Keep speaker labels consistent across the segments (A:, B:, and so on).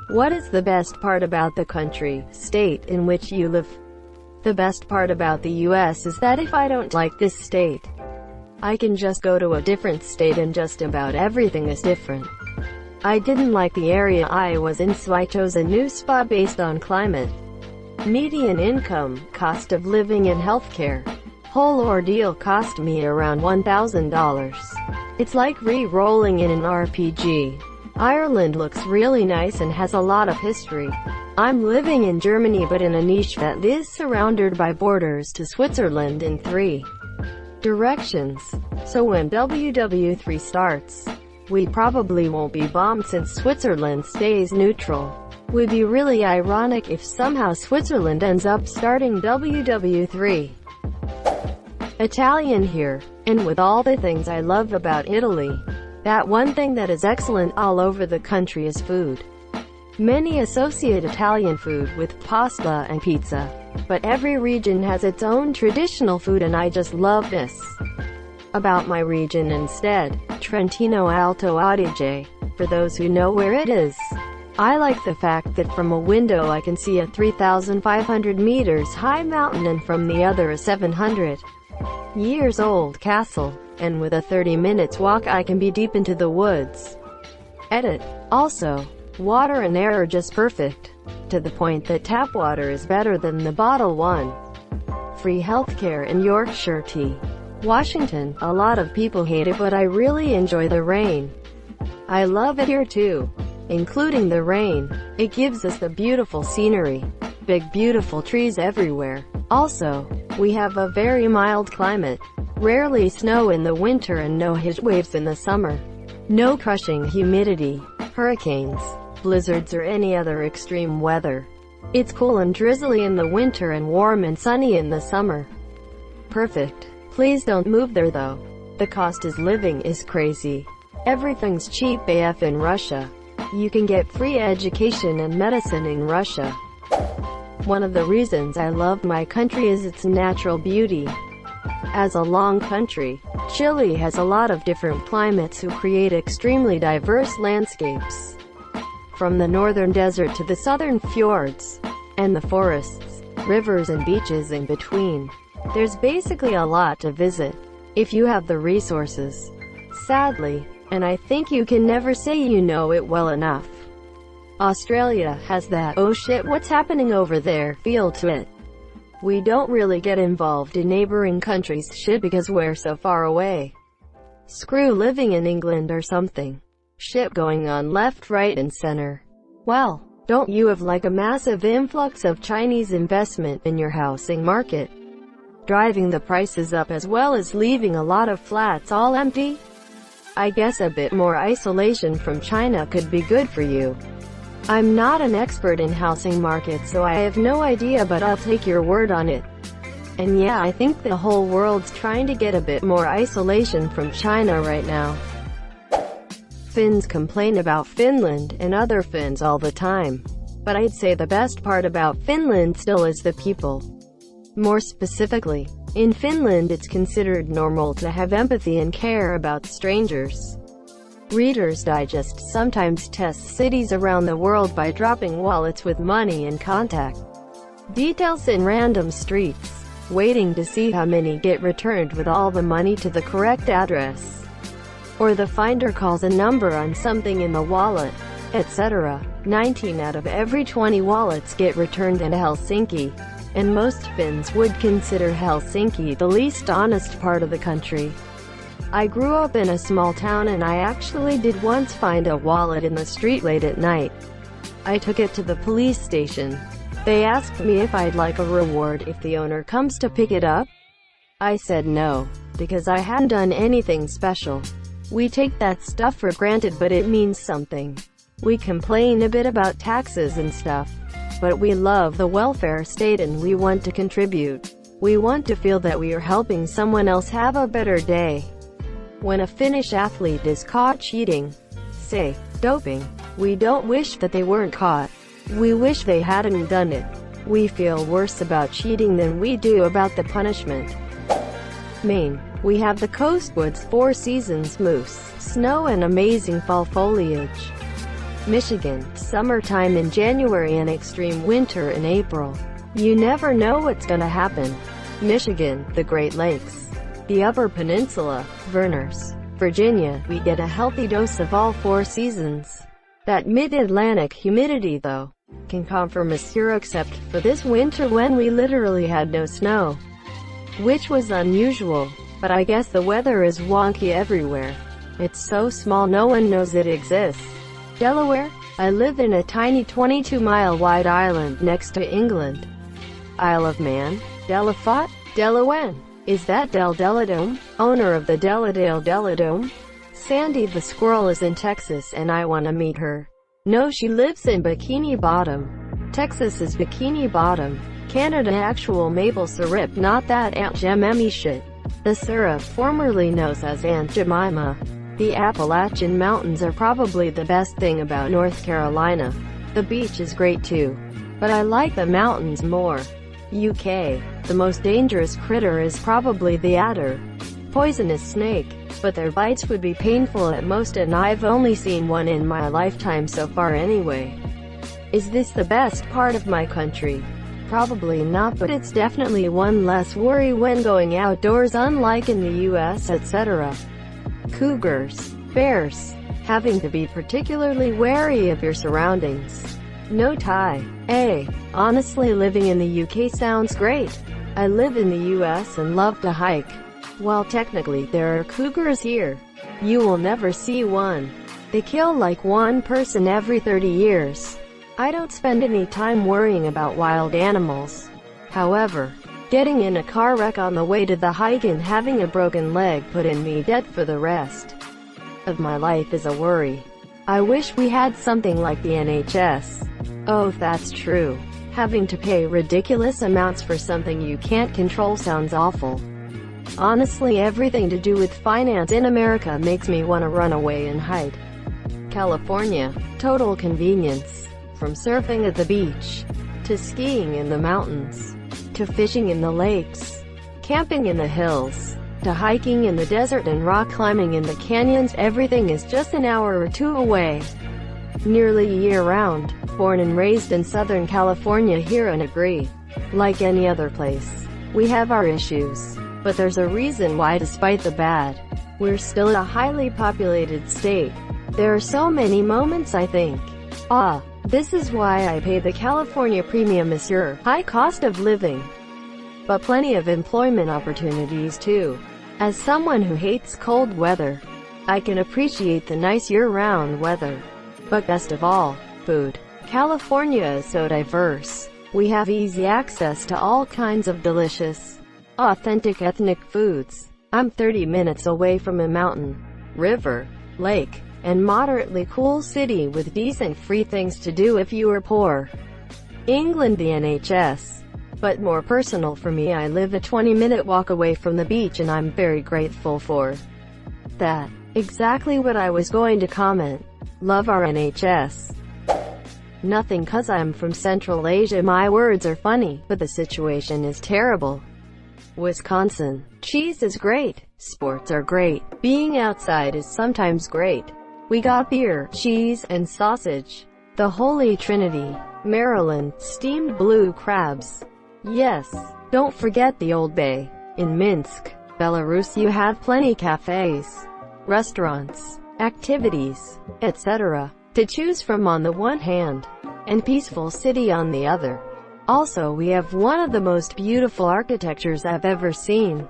A: What is the best part about the country, state in which you live? The best part about the US is that if I don't like this state, I can just go to a different state and just about everything is different. I didn't like the area I was in, so I chose a new spot based on climate, median income, cost of living and healthcare. Whole ordeal cost me around $1,000. It's like re-rolling in an RPG. Ireland looks really nice and has a lot of history. I'm living in Germany but in a niche that is surrounded by borders to Switzerland in 3 directions. So when WW3 starts, we probably won't be bombed since Switzerland stays neutral. Would be really ironic if somehow Switzerland ends up starting WW3. Italian here, and with all the things I love about Italy, that one thing that is excellent all over the country is food. Many associate Italian food with pasta and pizza, but every region has its own traditional food and I just love this about my region instead. Trentino Alto Adige, for those who know where it is. I like the fact that from a window I can see a 3,500 meters high mountain and from the other a 700 years old castle, and with a 30 minutes walk I can be deep into the woods. Edit. Also, water and air are just perfect, to the point that tap water is better than the bottle one. Free healthcare in Yorkshire tea. Washington, a lot of people hate it but I really enjoy the rain. I love it here too, including the rain. It gives us the beautiful scenery, big beautiful trees everywhere. Also, we have a very mild climate. Rarely snow in the winter and no heat waves in the summer. No crushing humidity, hurricanes, blizzards or any other extreme weather. It's cool and drizzly in the winter and warm and sunny in the summer. Perfect. Please don't move there though. The cost of living is crazy. Everything's cheap AF in Russia. You can get free education and medicine in Russia. One of the reasons I love my country is its natural beauty. As a long country, Chile has a lot of different climates who create extremely diverse landscapes. From the northern desert to the southern fjords, and the forests, rivers and beaches in between. There's basically a lot to visit, if you have the resources. Sadly, and I think you can never say you know it well enough, Australia has that "oh shit what's happening over there" feel to it. We don't really get involved in neighboring countries' shit because we're so far away. Screw living in England or something. Shit going on left, right and center. Well, don't you have like a massive influx of Chinese investment in your housing market, driving the prices up as well as leaving a lot of flats all empty? I guess a bit more isolation from China could be good for you. I'm not an expert in housing markets so I have no idea but I'll take your word on it. And yeah, I think the whole world's trying to get a bit more isolation from China right now. Finns complain about Finland and other Finns all the time. But I'd say the best part about Finland still is the people. More specifically, in Finland it's considered normal to have empathy and care about strangers. Reader's Digest sometimes tests cities around the world by dropping wallets with money and contact details in random streets, waiting to see how many get returned with all the money to the correct address. Or the finder calls a number on something in the wallet, etc. 19 out of every 20 wallets get returned in Helsinki, and most Finns would consider Helsinki the least honest part of the country. I grew up in a small town and I actually did once find a wallet in the street late at night. I took it to the police station. They asked me if I'd like a reward if the owner comes to pick it up. I said no, because I hadn't done anything special. We take that stuff for granted but it means something. We complain a bit about taxes and stuff, but we love the welfare state and we want to contribute. We want to feel that we are helping someone else have a better day. When a Finnish athlete is caught cheating, say, doping, we don't wish that they weren't caught. We wish they hadn't done it. We feel worse about cheating than we do about the punishment. Maine. We have the coastwoods, 4 seasons, moose, snow and amazing fall foliage. Michigan, summertime in January and extreme winter in April. You never know what's gonna happen. Michigan, the Great Lakes, the Upper Peninsula, Vernors, Virginia, we get a healthy dose of all 4 seasons. That mid-Atlantic humidity, though, can compromise here except for this winter when we literally had no snow, which was unusual. But I guess the weather is wonky everywhere. It's so small no one knows it exists. Delaware? I live in a tiny 22-mile-wide island next to England. Isle of Man? Delafont? Delawan? Is that Del Deladome, owner of the Deladale Deladome? Sandy the squirrel is in Texas and I wanna meet her. No, she lives in Bikini Bottom. Texas is Bikini Bottom. Canada actual maple syrup, not that Aunt Jemima shit. The syrup, formerly known as Aunt Jemima. The Appalachian Mountains are probably the best thing about North Carolina. The beach is great too, but I like the mountains more. UK. The most dangerous critter is probably the adder. Poisonous snake, but their bites would be painful at most and I've only seen one in my lifetime so far anyway. Is this the best part of my country? Probably not, but it's definitely one less worry when going outdoors unlike in the US, etc. Cougars. Bears. Having to be particularly wary of your surroundings. No tie. Honestly, living in the UK sounds great. I live in the US and love to hike. While technically there are cougars here, you will never see one. They kill like one person every 30 years. I don't spend any time worrying about wild animals. However, getting in a car wreck on the way to the hike and having a broken leg put in me dead for the rest of my life is a worry. I wish we had something like the NHS. Oh, if that's true. Having to pay ridiculous amounts for something you can't control sounds awful. Honestly, everything to do with finance in America makes me want to run away and hide. California. Total convenience. From surfing at the beach, to skiing in the mountains, to fishing in the lakes, camping in the hills, to hiking in the desert and rock climbing in the canyons, everything is just an hour or 2 away. Nearly year-round. Born and raised in Southern California here and agree. Like any other place, we have our issues. But there's a reason why, despite the bad, we're still a highly populated state. There are so many moments I think, this is why I pay the California premium, monsieur. High cost of living, but plenty of employment opportunities too. As someone who hates cold weather, I can appreciate the nice year-round weather. But best of all, food. California is so diverse. We have easy access to all kinds of delicious, authentic ethnic foods. I'm 30 minutes away from a mountain, river, lake, and moderately cool city with decent free things to do if you are poor. England, the NHS. But more personal for me, I live a 20-minute walk away from the beach and I'm very grateful for that. Exactly what I was going to comment. Love our NHS. Nothing, cause I'm from Central Asia. My words are funny, but the situation is terrible. Wisconsin. Cheese is great. Sports are great. Being outside is sometimes great. We got beer, cheese, and sausage. The Holy Trinity. Maryland. Steamed blue crabs. Yes. Don't forget the Old Bay. In Minsk, Belarus, you have plenty cafes, restaurants, activities, etc. to choose from on the one hand, and peaceful city on the other. Also, we have one of the most beautiful architectures I've ever seen.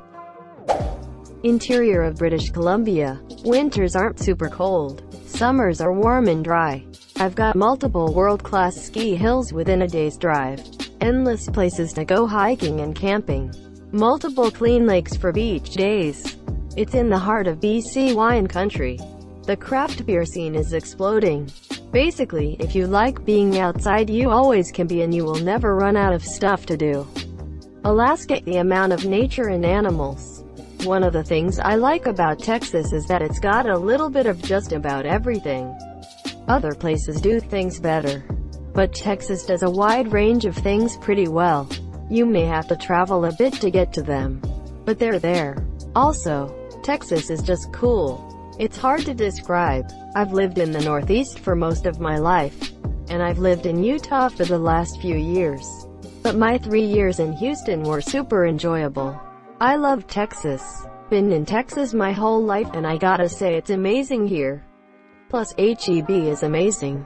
A: Interior of British Columbia. Winters aren't super cold. Summers are warm and dry. I've got multiple world-class ski hills within a day's drive. Endless places to go hiking and camping. Multiple clean lakes for beach days. It's in the heart of BC wine country. The craft beer scene is exploding. Basically, if you like being outside, you always can be, and you will never run out of stuff to do. Alaska. The amount of nature and animals. One of the things I like about Texas is that it's got a little bit of just about everything. Other places do things better, but Texas does a wide range of things pretty well. You may have to travel a bit to get to them, but they're there. Also, Texas is just cool. It's hard to describe. I've lived in the Northeast for most of my life, and I've lived in Utah for the last few years. But my 3 years in Houston were super enjoyable. I love Texas. Been in Texas my whole life, and I gotta say it's amazing here. Plus HEB is amazing.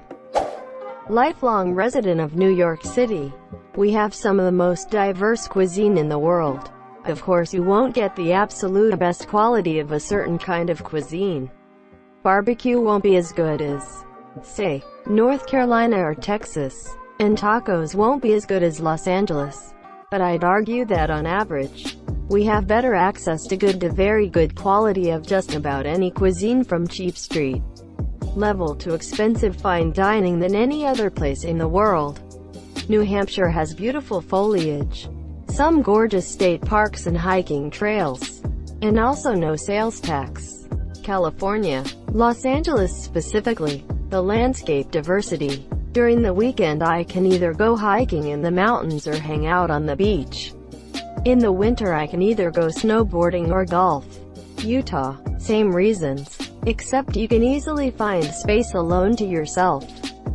A: Lifelong resident of New York City. We have some of the most diverse cuisine in the world. Of course you won't get the absolute best quality of a certain kind of cuisine. Barbecue won't be as good as, say, North Carolina or Texas, and tacos won't be as good as Los Angeles. But I'd argue that on average, we have better access to good to very good quality of just about any cuisine from cheap street level to expensive fine dining than any other place in the world. New Hampshire has beautiful foliage, some gorgeous state parks and hiking trails, and also no sales tax. California, Los Angeles specifically, the landscape diversity. During the weekend I can either go hiking in the mountains or hang out on the beach. In the winter I can either go snowboarding or golf. Utah, same reasons, except you can easily find space alone to yourself.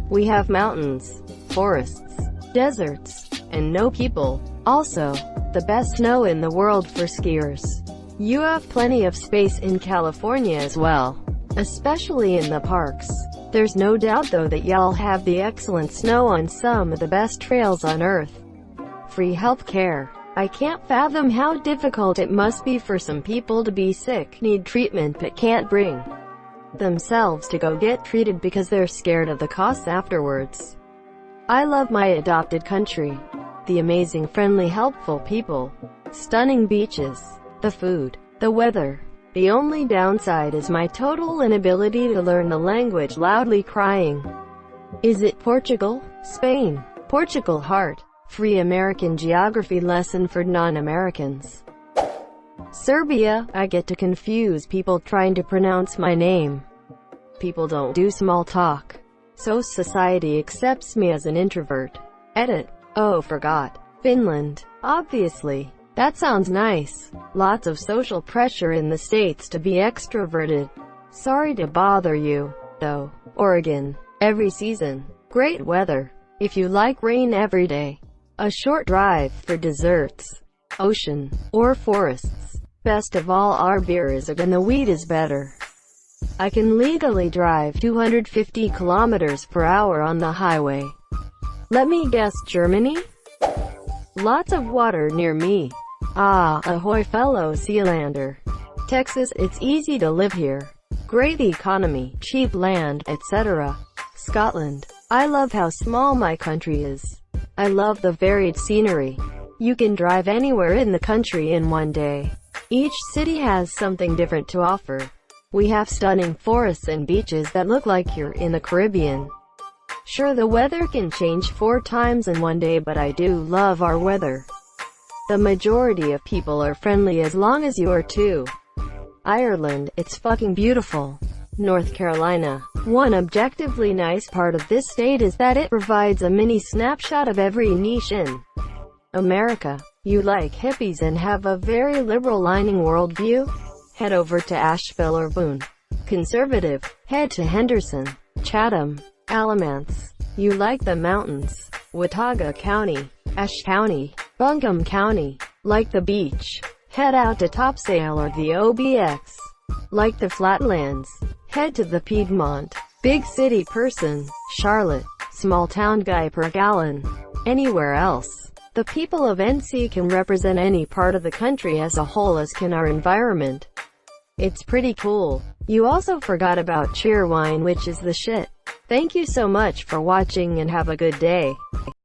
A: We have mountains, forests, deserts, and no people. Also, the best snow in the world for skiers. You have plenty of space in California as well, especially in the parks. There's no doubt though that y'all have the excellent snow on some of the best trails on earth. Free health care. I can't fathom how difficult it must be for some people to be sick, need treatment but can't bring themselves to go get treated because they're scared of the costs afterwards. I love my adopted country. The amazing, friendly, helpful people. Stunning beaches. The food. The weather. The only downside is my total inability to learn the language loudly crying. Is it Portugal? Spain? Portugal heart. Free American geography lesson for non-Americans. Serbia. I get to confuse people trying to pronounce my name. People don't do small talk, so society accepts me as an introvert. Edit. Oh, forgot. Finland. Obviously. That sounds nice. Lots of social pressure in the States to be extroverted. Sorry to bother you, though. Oregon. Every season. Great weather. If you like rain every day. A short drive for desserts. Ocean. Or forests. Best of all, our beer is good and the weed is better. I can legally drive 250 kilometers per hour on the highway. Let me guess, Germany? Lots of water near me. Ah, ahoy fellow Sealander. Texas, it's easy to live here. Great economy, cheap land, etc. Scotland. I love how small my country is. I love the varied scenery. You can drive anywhere in the country in one day. Each city has something different to offer. We have stunning forests and beaches that look like you're in the Caribbean. Sure, the weather can change 4 times in one day, but I do love our weather. The majority of people are friendly as long as you are too. Ireland, it's fucking beautiful. North Carolina. One objectively nice part of this state is that it provides a mini snapshot of every niche in America. You like hippies and have a very liberal lining worldview? Head over to Asheville or Boone. Conservative. Head to Henderson, Chatham, Alamance. You like the mountains? Watauga County, Ashe County, Buncombe County. Like the beach? Head out to Topsail or the OBX. Like the flatlands? Head to the Piedmont. Big city person? Charlotte. Small town guy per gallon? Anywhere else? The people of NC can represent any part of the country as a whole, as can our environment. It's pretty cool. You also forgot about Cheerwine, which is the shit. Thank you so much for watching and have a good day.